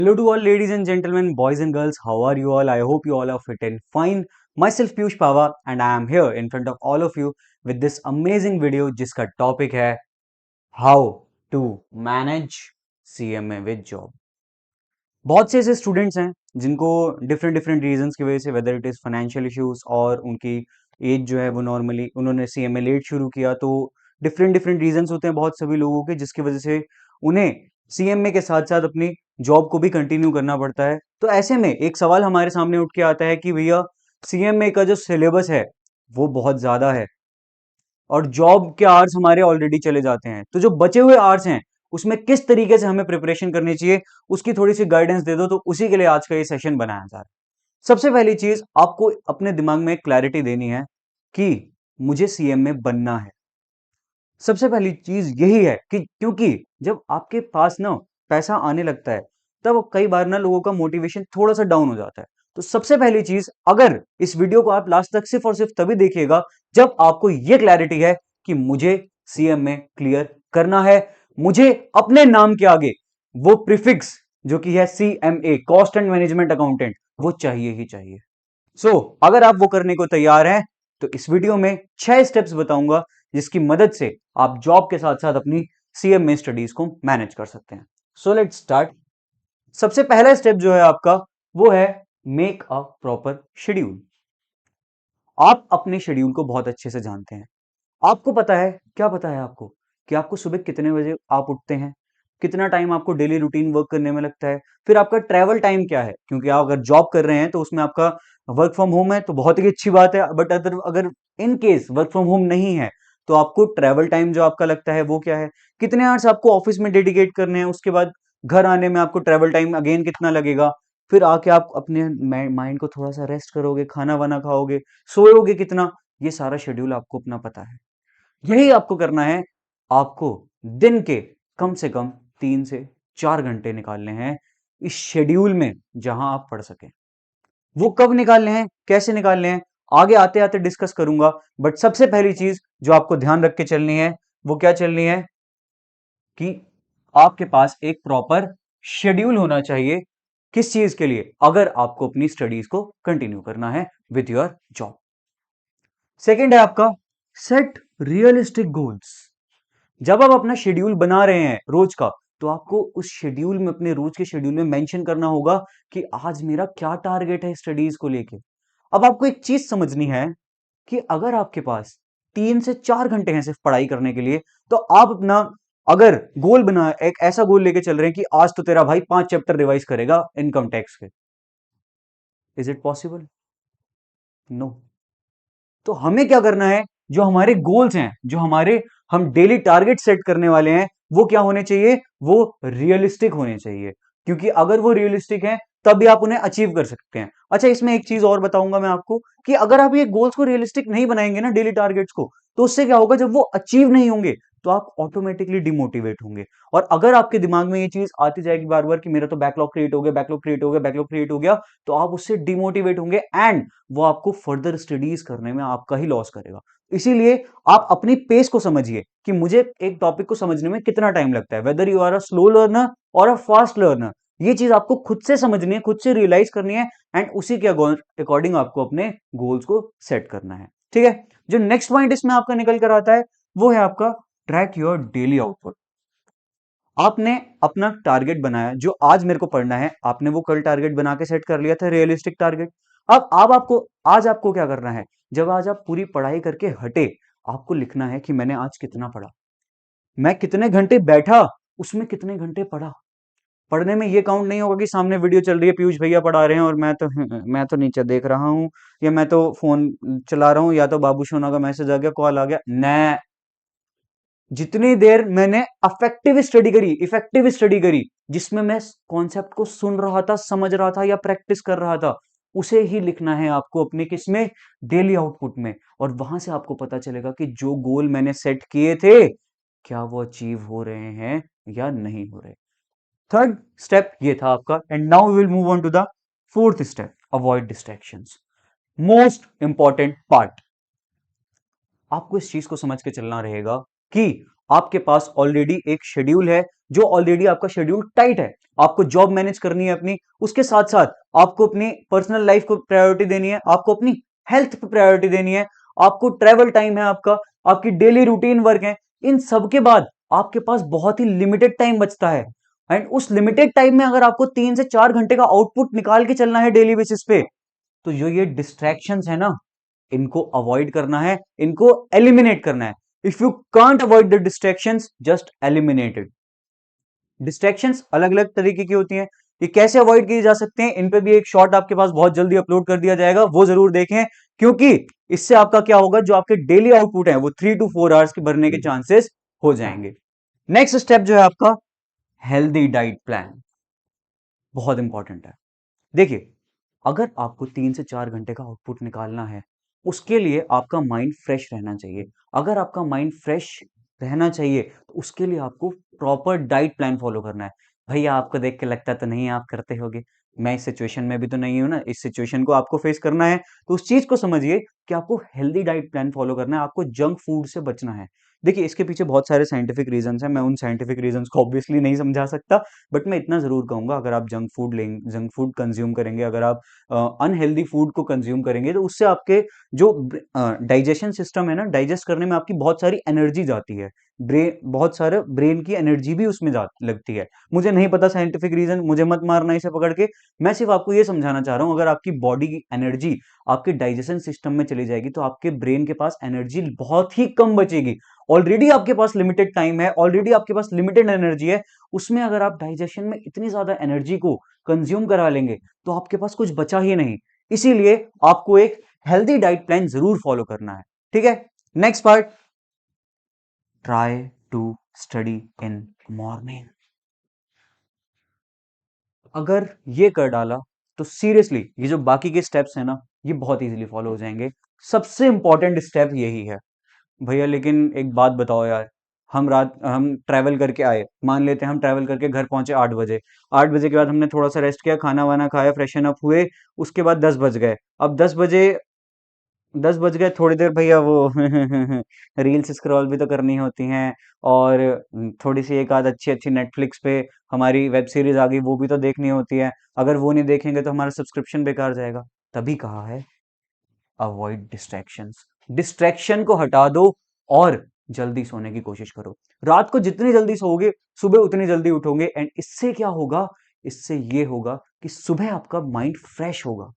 Hello to all ladies and gentlemen, boys and girls. How are you all? I hope you all are fit and fine. Myself Piyush Pava and I am here in front of all of you with this amazing video जिसका topic है How to manage CMA with job. बहुत से ऐसे students हैं जिनको different different reasons की वजह से whether it is financial issues और उनकी एज जो है वो नॉर्मली उन्होंने सीएमए लेट शुरू किया तो डिफरेंट डिफरेंट रीजंस होते हैं बहुत सभी लोगों के जिसकी वजह से उन्हें सीएमए के साथ साथ अपनी जॉब को भी कंटिन्यू करना पड़ता है। तो ऐसे में एक सवाल हमारे सामने उठ के आता है कि भैया सीएमए का जो सिलेबस है वो बहुत ज़्यादा है और जॉब के आवर्स हमारे ऑलरेडी चले जाते हैं, तो जो बचे हुए आवर्स हैं उसमें किस तरीके से हमें प्रिपरेशन करनी चाहिए उसकी थोड़ी सी गाइडेंस दे दो। तो उसी के लिए आज का ये सेशन बनाया जा रहा है। सबसे पहली चीज आपको अपने दिमाग में क्लैरिटी देनी है कि मुझे सीएम में बनना है। सबसे पहली चीज यही है कि क्योंकि जब आपके पास ना पैसा आने लगता है तब कई बार ना लोगों का मोटिवेशन थोड़ा सा डाउन हो जाता है। तो सबसे पहली चीज, अगर इस वीडियो को आप लास्ट तक सिर्फ और सिर्फ तभी देखिएगा जब आपको यह क्लैरिटी है कि मुझे सीएम में क्लियर करना है, मुझे अपने नाम के आगे वो प्रीफिक्स जो कि है CMA, cost and management accountant, वो चाहिए ही चाहिए। अगर आप वो करने को तैयार हैं तो इस वीडियो में 6 स्टेप्स बताऊंगा जिसकी मदद से आप जॉब के साथ साथ अपनी सीएमए स्टडीज को मैनेज कर सकते हैं। Let's start. सबसे पहला स्टेप जो है आपका वो है मेक अ प्रॉपर शेड्यूल। आप अपने शेड्यूल को बहुत अच्छे से जानते हैं। आपको पता है, क्या पता है आपको कि आपको सुबह कितने बजे आप उठते हैं, कितना टाइम आपको डेली रूटीन वर्क करने में लगता है, फिर आपका ट्रैवल टाइम क्या है, क्योंकि आप अगर जॉब कर रहे हैं तो उसमें आपका वर्क फ्रॉम होम है तो बहुत ही अच्छी बात है, बट अगर in case work from home नहीं है तो आपको ट्रैवल टाइम जो आपका लगता है वो क्या है, कितने आवर्स आपको ऑफिस में डेडिकेट करने हैं, उसके बाद घर आने में आपको ट्रैवल टाइम अगेन कितना लगेगा, फिर आके आप अपने माइंड को थोड़ा सा रेस्ट करोगे, खाना वाना खाओगे, सोओगे कितना, ये सारा शेड्यूल आपको अपना पता है। यही आपको करना है। आपको दिन के कम से कम 3 से 4 घंटे निकालने हैं इस शेड्यूल में जहां आप पढ़ सकें। वो कब निकालने हैं, कैसे निकालने हैं, आगे आते आते डिस्कस करूंगा, बट सबसे पहली चीज जो आपको ध्यान रख के चलनी है वो क्या चलनी है कि आपके पास एक प्रॉपर शेड्यूल होना चाहिए। किस चीज के लिए? अगर आपको अपनी स्टडीज को कंटिन्यू करना है विद योर जॉब। सेकेंड है आपका सेट रियलिस्टिक गोल्स। जब आप अपना शेड्यूल बना रहे हैं रोज का तो आपको उस शेड्यूल में, अपने रोज के शेड्यूल में मेंशन करना होगा कि आज मेरा क्या टारगेट है स्टडीज को लेके। अब आपको एक चीज समझनी है कि अगर आपके पास 3 से 4 घंटे हैं सिर्फ पढ़ाई करने के लिए, तो आप अपना अगर गोल बना, एक ऐसा गोल लेके चल रहे हैं कि आज तो तेरा भाई 5 चैप्टर रिवाइज करेगा इनकम टैक्स के, इज इट पॉसिबल? नो। तो हमें क्या करना है, जो हमारे गोल्स हैं, जो हमारे हम डेली टारगेट सेट करने वाले हैं, वो क्या होने चाहिए, वो रियलिस्टिक होने चाहिए। क्योंकि अगर वो रियलिस्टिक हैं तभी आप उन्हें अचीव कर सकते हैं। अच्छा, इसमें एक चीज और बताऊंगा मैं आपको कि अगर आप ये गोल्स को रियलिस्टिक नहीं बनाएंगे ना, डेली टारगेट्स को, तो उससे क्या होगा, जब वो अचीव नहीं होंगे तो आप ऑटोमेटिकली डिमोटिवेट होंगे। और अगर आपके दिमाग में ये चीज आती जाएगी बार बार कि मेरा तो बैकलॉग क्रिएट हो गया, बैकलॉग क्रिएट हो गया, बैकलॉग क्रिएट हो गया, तो आप उससे डिमोटिवेट होंगे एंड वो आपको फर्दर स्टडीज करने में आपका ही लॉस करेगा। इसीलिए आप अपनी पेस को समझिए कि मुझे एक टॉपिक को समझने में कितना टाइम लगता है, whether you are a slow learner or a fast learner. ये चीज आपको खुद से समझनी है, खुद से रियलाइज करनी है एंड उसी के अकॉर्डिंग आपको अपने गोल्स को सेट करना है। ठीक है। जो नेक्स्ट पॉइंट इसमें आपका निकल कर आता है वो है आपका ट्रैक योर डेली आउटपुट। आपने अपना टारगेट बनाया, जो आज मेरे को पढ़ना है, आपने वो कल टारगेट बना के सेट कर लिया था, रियलिस्टिक टारगेट। अब आपको आज आपको क्या करना है, जब आज आप पूरी पढ़ाई करके हटे, आपको लिखना है कि मैंने आज कितना पढ़ा, मैं कितने घंटे बैठा, उसमें कितने घंटे पढ़ा। पढ़ने में ये काउंट नहीं होगा कि सामने वीडियो चल रही है, पीयूष भैया पढ़ा रहे हैं और मैं तो नीचे देख रहा हूं, या मैं तो फोन चला रहा हूं, या तो बाबू सोना का मैसेज आ गया, कॉल आ गया। न, जितनी देर मैंने इफेक्टिव स्टडी करी, जिसमें मैं कॉन्सेप्ट को सुन रहा था, समझ रहा था या प्रैक्टिस कर रहा था, उसे ही लिखना है आपको अपने किसमें, डेली आउटपुट में। और वहां से आपको पता चलेगा कि जो गोल मैंने सेट किए थे क्या वो अचीव हो रहे हैं या नहीं हो रहे। थर्ड स्टेप ये था आपका, and now we will move on to the fourth step, avoid distractions. Most important part, आपको इस चीज को समझ के चलना रहेगा कि आपके पास ऑलरेडी एक शेड्यूल है, जो ऑलरेडी आपका शेड्यूल टाइट है, आपको जॉब मैनेज करनी है अपनी, उसके साथ साथ आपको अपनी पर्सनल लाइफ को प्रायोरिटी देनी है, आपको अपनी हेल्थ पे प्रायोरिटी देनी है, आपको ट्रेवल टाइम है आपका, आपकी डेली रूटीन वर्क है, इन सब के बाद आपके पास बहुत ही लिमिटेड टाइम बचता है। एंड उस लिमिटेड टाइम में अगर आपको 3 से 4 घंटे का आउटपुट निकाल के चलना है डेली बेसिस पे, तो जो ये डिस्ट्रैक्शंस है ना, इनको अवॉइड करना है, इनको एलिमिनेट करना है। If you can't avoid the distractions, just eliminate it. Distractions अलग अलग तरीके की होती हैं, ये कैसे अवॉइड किए जा सकते हैं, इन पे भी एक शॉर्ट आपके पास बहुत जल्दी अपलोड कर दिया जाएगा, वो जरूर देखें, क्योंकि इससे आपका क्या होगा, जो आपके डेली आउटपुट है वो 3 to 4 आवर्स के भरने के चांसेस हो जाएंगे। नेक्स्ट स्टेप जो है आपका, हेल्दी डाइट प्लान, बहुत इंपॉर्टेंट है। देखिए, अगर आपको 3 से 4 घंटे का आउटपुट निकालना है, उसके लिए आपका माइंड फ्रेश रहना चाहिए। अगर आपका माइंड फ्रेश रहना चाहिए, तो उसके लिए आपको प्रॉपर डाइट प्लान फॉलो करना है। भैया आपको देख के लगता तो नहीं है आप करते होगे, मैं इस सिचुएशन में भी तो नहीं हूं ना, इस सिचुएशन को आपको फेस करना है, तो उस चीज को समझिए कि आपको हेल्दी डाइट प्लान फॉलो करना है, आपको जंक फूड से बचना है। देखिए, इसके पीछे बहुत सारे साइंटिफिक रीजंस हैं, मैं उन साइंटिफिक रीजंस को ऑब्वियसली नहीं समझा सकता, बट मैं इतना जरूर कहूंगा, अगर आप जंक फूड कंज्यूम करेंगे, अगर आप अनहेल्दी फूड को कंज्यूम करेंगे, तो उससे आपके जो डाइजेशन सिस्टम है ना, डाइजेस्ट करने में आपकी बहुत सारी एनर्जी जाती है, ब्रेन, बहुत सारे ब्रेन की एनर्जी भी उसमें लगती है। मुझे नहीं पता साइंटिफिक रीजन, मुझे मत मारना इसे पकड़ के, मैं सिर्फ आपको ये समझाना चाह रहा हूं, अगर आपकी बॉडी की एनर्जी आपके डाइजेशन सिस्टम में चली जाएगी, तो आपके ब्रेन के पास एनर्जी बहुत ही कम बचेगी। ऑलरेडी आपके पास लिमिटेड टाइम है, ऑलरेडी आपके पास लिमिटेड एनर्जी है, उसमें अगर आप डाइजेशन में इतनी ज्यादा एनर्जी को कंज्यूम करा लेंगे, तो आपके पास कुछ बचा ही नहीं। इसीलिए आपको एक हेल्दी डाइट प्लान जरूर फॉलो करना है, ठीक है। Next part, try to study in morning. अगर ये कर डाला, तो सीरियसली ये जो बाकी के स्टेप्स हैं ना, ये बहुत इजीली फॉलो हो जाएंगे। सबसे इंपॉर्टेंट स्टेप यही है। भैया लेकिन एक बात बताओ यार, हम ट्रैवल करके आए, मान लेते हैं हम ट्रैवल करके घर पहुंचे 8 बजे, 8 बजे के बाद हमने थोड़ा सा रेस्ट किया, खाना वाना खाया, फ्रेशन अप हुए, उसके बाद 10 बज गए। अब 10 बज गए थोड़ी देर भैया वो रील्स स्क्रॉल भी तो करनी होती हैं, और थोड़ी सी एक आध अच्छी अच्छी नेटफ्लिक्स पे हमारी वेब सीरीज आ गई, वो भी तो देखनी होती है। अगर वो नहीं देखेंगे तो हमारा सब्सक्रिप्शन बेकार जाएगा। तभी कहा है, अवॉइड डिस्ट्रैक्शंस, डिस्ट्रैक्शन को हटा दो और जल्दी सोने की कोशिश करो। रात को जितनी जल्दी सोओगे, सुबह उतनी जल्दी उठोगे, एंड इससे क्या होगा, इससे ये होगा कि सुबह आपका माइंड फ्रेश होगा।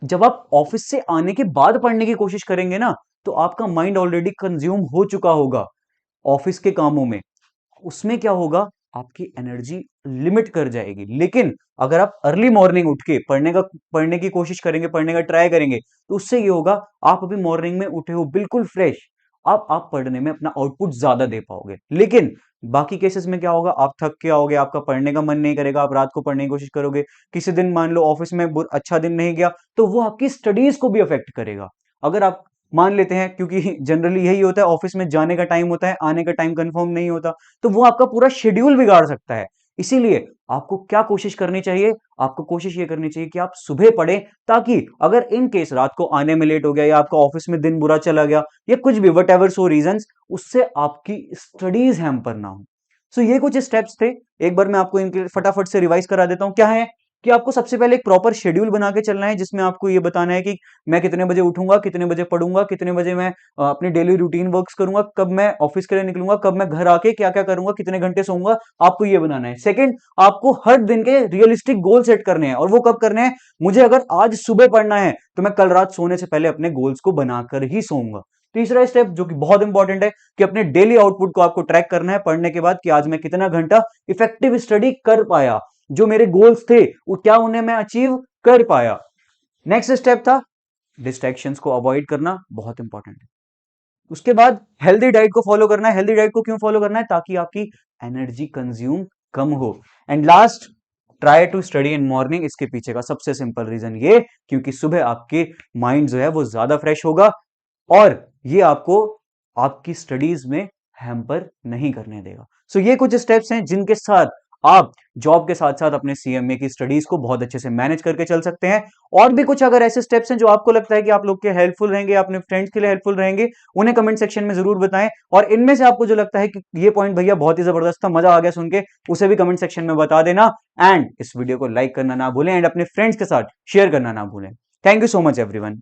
जब आप ऑफिस से आने के बाद पढ़ने की कोशिश करेंगे ना, तो आपका माइंड ऑलरेडी कंज्यूम हो चुका होगा ऑफिस के कामों में, उसमें क्या होगा, आपकी एनर्जी लिमिट कर जाएगी। लेकिन अगर आप अर्ली मॉर्निंग उठ के पढ़ने की कोशिश करेंगे, पढ़ने का ट्राई करेंगे, तो उससे ये होगा, आप अभी मॉर्निंग में उठे हो बिल्कुल फ्रेश, आप पढ़ने में अपना आउटपुट ज्यादा दे पाओगे। लेकिन बाकी केसेस में क्या होगा, आप थक के आओगे, आपका पढ़ने का मन नहीं करेगा, आप रात को पढ़ने की कोशिश करोगे, किसी दिन मान लो ऑफिस में अच्छा दिन नहीं गया, तो वो आपकी स्टडीज को भी अफेक्ट करेगा। अगर आप मान लेते हैं, क्योंकि जनरली यही होता है, ऑफिस में जाने का टाइम होता है, आने का टाइम कंफर्म नहीं होता, तो वो आपका पूरा शेड्यूल बिगाड़ सकता है। इसीलिए आपको क्या कोशिश करनी चाहिए, आपको कोशिश ये करनी चाहिए कि आप सुबह पढ़ें, ताकि अगर इन केस रात को आने में लेट हो गया, या आपका ऑफिस में दिन बुरा चला गया, या कुछ भी वट एवर सो रीजंस, उससे आपकी स्टडीज हैम्पर ना हो। सो ये कुछ स्टेप्स थे, एक बार मैं आपको इनके फटाफट से रिवाइज करा देता हूं। क्या है कि आपको सबसे पहले एक प्रॉपर शेड्यूल बना के चलना है, जिसमें आपको ये बताना है कि मैं कितने बजे उठूंगा, कितने बजे पढ़ूंगा, कितने बजे मैं अपनी डेली रूटीन वर्क्स करूंगा, कब मैं ऑफिस के लिए निकलूंगा, कब मैं घर आके क्या क्या करूंगा, कितने घंटे सोऊंगा, आपको ये बनाना है। सेकंड, आपको हर दिन के रियलिस्टिक गोल सेट करने हैं, और वो कब करने हैं, मुझे अगर आज सुबह पढ़ना है, तो मैं कल रात सोने से पहले अपने गोल्स को बनाकर ही सोऊंगा। तीसरा स्टेप जो कि बहुत इंपॉर्टेंट है, कि अपने डेली आउटपुट को आपको ट्रैक करना है पढ़ने के बाद, कि आज मैं कितना घंटा इफेक्टिव स्टडी कर पाया, जो मेरे गोल्स थे वो क्या उन्हें मैं अचीव कर पाया। नेक्स्ट स्टेप था डिस्ट्रैक्शंस को अवॉइड करना, बहुत इंपॉर्टेंट है। उसके बाद हेल्दी डाइट को फॉलो करना है। हेल्दी डाइट को क्यों फॉलो करना है, ताकि आपकी एनर्जी कंज्यूम कम हो। And last, try to study in morning. इसके पीछे का सबसे सिंपल रीजन ये, क्योंकि सुबह आपके माइंड जो है वो ज्यादा फ्रेश होगा, और ये आपको आपकी स्टडीज में हैम्पर नहीं करने देगा। सो ये कुछ स्टेप्स हैं जिनके साथ आप जॉब के साथ साथ अपने सीएमए की स्टडीज को बहुत अच्छे से मैनेज करके चल सकते हैं। और भी कुछ अगर ऐसे स्टेप्स हैं जो आपको लगता है कि आप लोग के हेल्पफुल रहेंगे, अपने फ्रेंड्स के लिए हेल्पफुल रहेंगे, उन्हें कमेंट सेक्शन में जरूर बताएं। और इनमें से आपको जो लगता है कि ये पॉइंट भैया बहुत ही जबरदस्त था, मजा आ गया सुन के, उसे भी कमेंट सेक्शन में बता देना। एंड इस वीडियो को लाइक करना ना भूलें एंड अपने फ्रेंड्स के साथ शेयर करना ना भूलें। Thank you so much everyone.